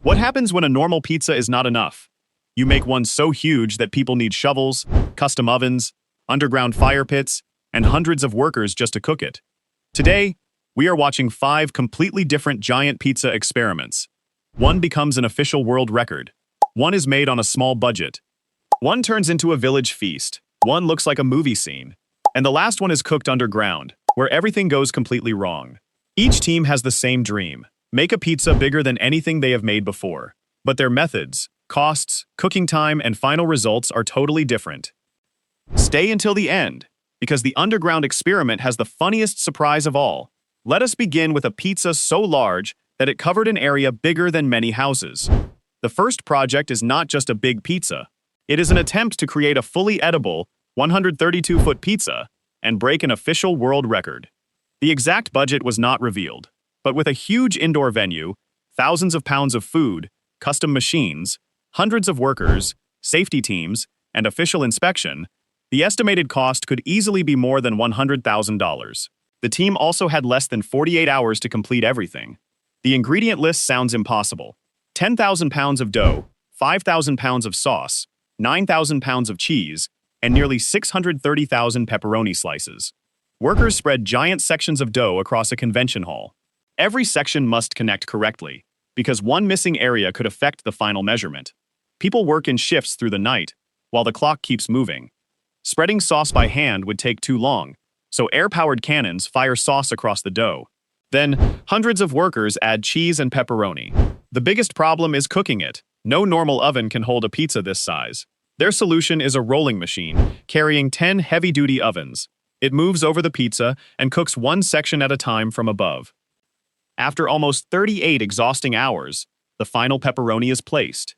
What happens when a normal pizza is not enough? You make one so huge that people need shovels, custom ovens, underground fire pits, and hundreds of workers just to cook it. Today, we are watching 5 completely different giant pizza experiments. One becomes an official world record. One is made on a small budget. One turns into a village feast. One looks like a movie scene. And the last one is cooked underground, where everything goes completely wrong. Each team has the same dream: make a pizza bigger than anything they have made before. But their methods, costs, cooking time, and final results are totally different. Stay until the end, because the underground experiment has the funniest surprise of all. Let us begin with a pizza so large that it covered an area bigger than many houses. The first project is not just a big pizza. It is an attempt to create a fully edible 132-foot pizza and break an official world record. The exact budget was not revealed, but with a huge indoor venue, thousands of pounds of food, custom machines, hundreds of workers, safety teams, and official inspection, the estimated cost could easily be more than $100,000. The team also had less than 48 hours to complete everything. The ingredient list sounds impossible. 10,000 pounds of dough, 5,000 pounds of sauce, 9,000 pounds of cheese, and nearly 630,000 pepperoni slices. Workers spread giant sections of dough across a convention hall. Every section must connect correctly, because one missing area could affect the final measurement. People work in shifts through the night, while the clock keeps moving. Spreading sauce by hand would take too long, so air-powered cannons fire sauce across the dough. Then, hundreds of workers add cheese and pepperoni. The biggest problem is cooking it. No normal oven can hold a pizza this size. Their solution is a rolling machine, carrying 10 heavy-duty ovens. It moves over the pizza and cooks one section at a time from above. After almost 38 exhausting hours, the final pepperoni is placed.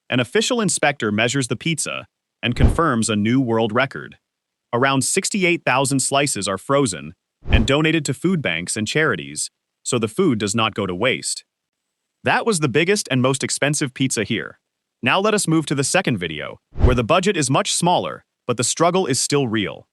An official inspector measures the pizza and confirms a new world record. Around 68,000 slices are frozen and donated to food banks and charities, so the food does not go to waste. That was the biggest and most expensive pizza here. Now let us move to the second video, where the budget is much smaller, but the struggle is still real.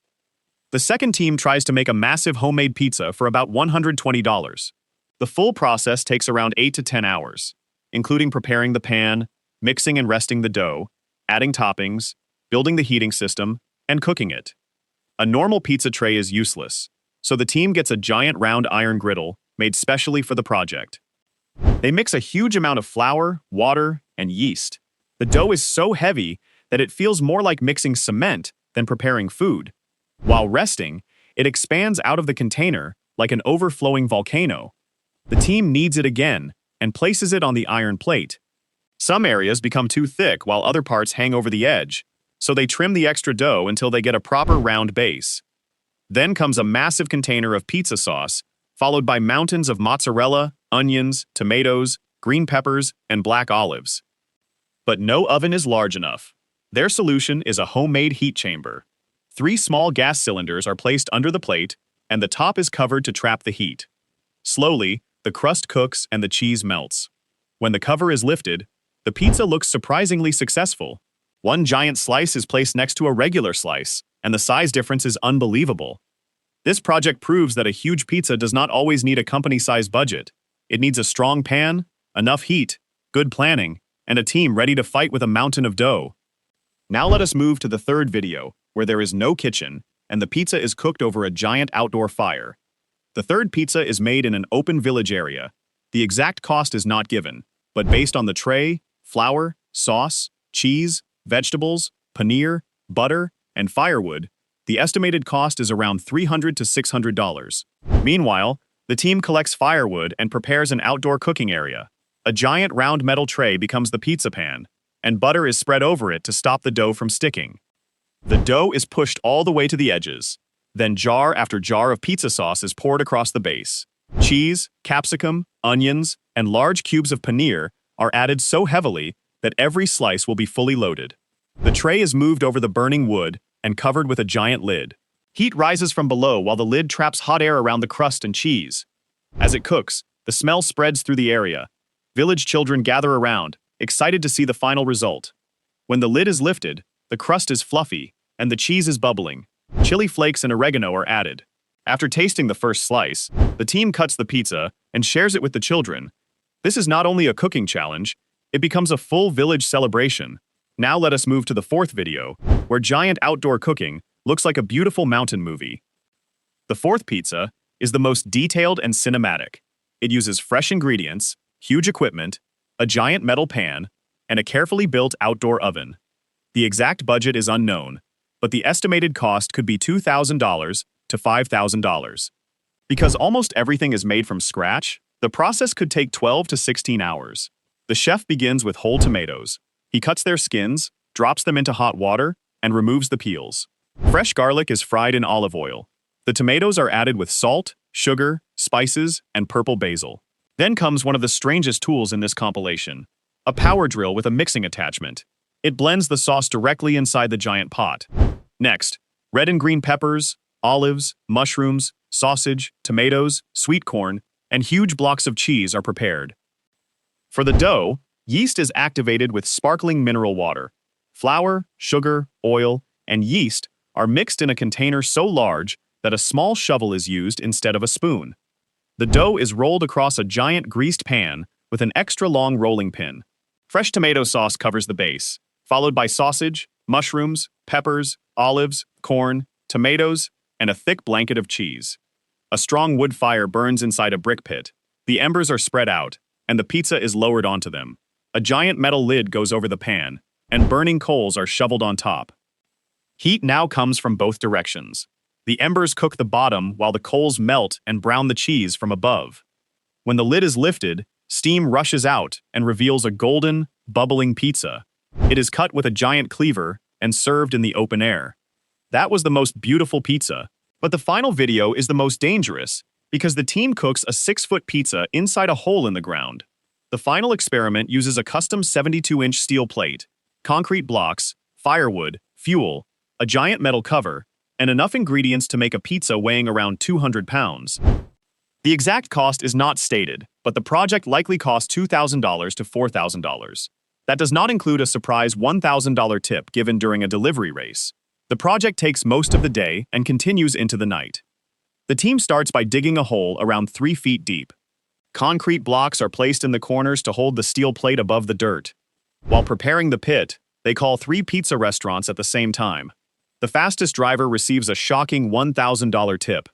The second team tries to make a massive homemade pizza for about $120. The full process takes around 8 to 10 hours, including preparing the pan, mixing and resting the dough, adding toppings, building the heating system, and cooking it. A normal pizza tray is useless, so the team gets a giant round iron griddle made specially for the project. They mix a huge amount of flour, water, and yeast. The dough is so heavy that it feels more like mixing cement than preparing food. While resting, it expands out of the container like an overflowing volcano. The team kneads it again and places it on the iron plate. Some areas become too thick while other parts hang over the edge, so they trim the extra dough until they get a proper round base. Then comes a massive container of pizza sauce, followed by mountains of mozzarella, onions, tomatoes, green peppers, and black olives. But no oven is large enough. Their solution is a homemade heat chamber. 3 small gas cylinders are placed under the plate, and the top is covered to trap the heat. Slowly, the crust cooks and the cheese melts. When the cover is lifted, the pizza looks surprisingly successful. One giant slice is placed next to a regular slice, and the size difference is unbelievable. This project proves that a huge pizza does not always need a company-sized budget. It needs a strong pan, enough heat, good planning, and a team ready to fight with a mountain of dough. Now let us move to the third video, where there is no kitchen, and the pizza is cooked over a giant outdoor fire. The third pizza is made in an open village area. The exact cost is not given, but based on the tray, flour, sauce, cheese, vegetables, paneer, butter, and firewood, the estimated cost is around $300 to $600. Meanwhile, the team collects firewood and prepares an outdoor cooking area. A giant round metal tray becomes the pizza pan, and butter is spread over it to stop the dough from sticking. The dough is pushed all the way to the edges. Then jar after jar of pizza sauce is poured across the base. Cheese, capsicum, onions, and large cubes of paneer are added so heavily that every slice will be fully loaded. The tray is moved over the burning wood and covered with a giant lid. Heat rises from below while the lid traps hot air around the crust and cheese. As it cooks, the smell spreads through the area. Village children gather around, excited to see the final result. When the lid is lifted, the crust is fluffy and the cheese is bubbling. Chili flakes and oregano are added. After tasting the first slice, the team cuts the pizza and shares it with the children. This is not only a cooking challenge, It becomes a full village celebration. Now let us move to the fourth video, where giant outdoor cooking looks like a beautiful mountain movie. The fourth pizza is the most detailed and cinematic. It uses fresh ingredients, huge equipment, a giant metal pan, and a carefully built outdoor oven. The exact budget is unknown, but the estimated cost could be $2,000 to $5,000. Because almost everything is made from scratch, the process could take 12 to 16 hours. The chef begins with whole tomatoes. He cuts their skins, drops them into hot water, and removes the peels. Fresh garlic is fried in olive oil. The tomatoes are added with salt, sugar, spices, and purple basil. Then comes one of the strangest tools in this compilation, a power drill with a mixing attachment. It blends the sauce directly inside the giant pot. Next, red and green peppers, olives, mushrooms, sausage, tomatoes, sweet corn, and huge blocks of cheese are prepared. For the dough, yeast is activated with sparkling mineral water. Flour, sugar, oil, and yeast are mixed in a container so large that a small shovel is used instead of a spoon. The dough is rolled across a giant greased pan with an extra long rolling pin. Fresh tomato sauce covers the base, followed by sausage, mushrooms, peppers, olives, corn, tomatoes, and a thick blanket of cheese. A strong wood fire burns inside a brick pit. The embers are spread out, and the pizza is lowered onto them. A giant metal lid goes over the pan, and burning coals are shoveled on top. Heat now comes from both directions. The embers cook the bottom while the coals melt and brown the cheese from above. When the lid is lifted, steam rushes out and reveals a golden, bubbling pizza. It is cut with a giant cleaver and served in the open air. That was the most beautiful pizza. But the final video is the most dangerous because the team cooks a 6-foot pizza inside a hole in the ground. The final experiment uses a custom 72-inch steel plate, concrete blocks, firewood, fuel, a giant metal cover, and enough ingredients to make a pizza weighing around 200 pounds. The exact cost is not stated, but the project likely cost $2,000 to $4,000. That does not include a surprise $1,000 tip given during a delivery race. The project takes most of the day and continues into the night. The team starts by digging a hole around 3 feet deep. Concrete blocks are placed in the corners to hold the steel plate above the dirt. While preparing the pit, they call 3 pizza restaurants at the same time. The fastest driver receives a shocking $1,000 tip.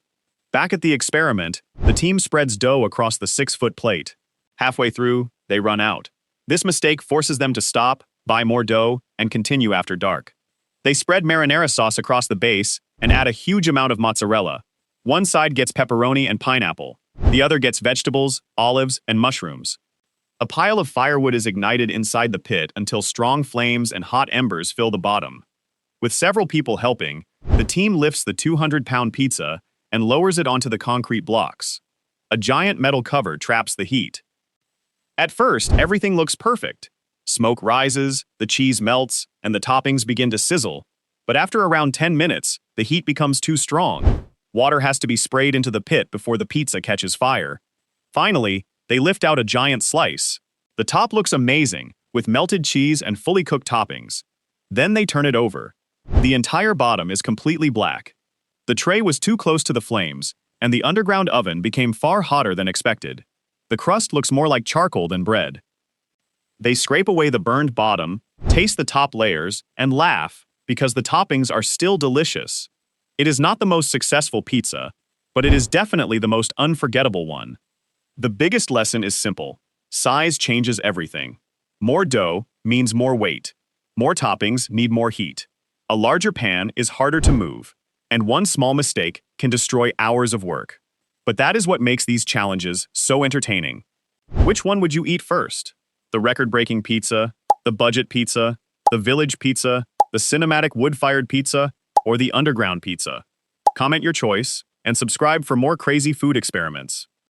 Back at the experiment, the team spreads dough across the 6-foot plate. Halfway through, they run out. This mistake forces them to stop, buy more dough, and continue after dark. They spread marinara sauce across the base and add a huge amount of mozzarella. One side gets pepperoni and pineapple. The other gets vegetables, olives, and mushrooms. A pile of firewood is ignited inside the pit until strong flames and hot embers fill the bottom. With several people helping, the team lifts the 200-pound pizza and lowers it onto the concrete blocks. A giant metal cover traps the heat. At first, everything looks perfect. Smoke rises, the cheese melts, and the toppings begin to sizzle. But after around 10 minutes, the heat becomes too strong. Water has to be sprayed into the pit before the pizza catches fire. Finally, they lift out a giant slice. The top looks amazing, with melted cheese and fully cooked toppings. Then they turn it over. The entire bottom is completely black. The tray was too close to the flames, and the underground oven became far hotter than expected. The crust looks more like charcoal than bread. They scrape away the burned bottom, taste the top layers, and laugh because the toppings are still delicious. It is not the most successful pizza, but it is definitely the most unforgettable one. The biggest lesson is simple. Size changes everything. More dough means more weight. More toppings need more heat. A larger pan is harder to move, and one small mistake can destroy hours of work. But that is what makes these challenges so entertaining. Which one would you eat first? The record-breaking pizza, the budget pizza, the village pizza, the cinematic wood-fired pizza, or the underground pizza? Comment your choice and subscribe for more crazy food experiments.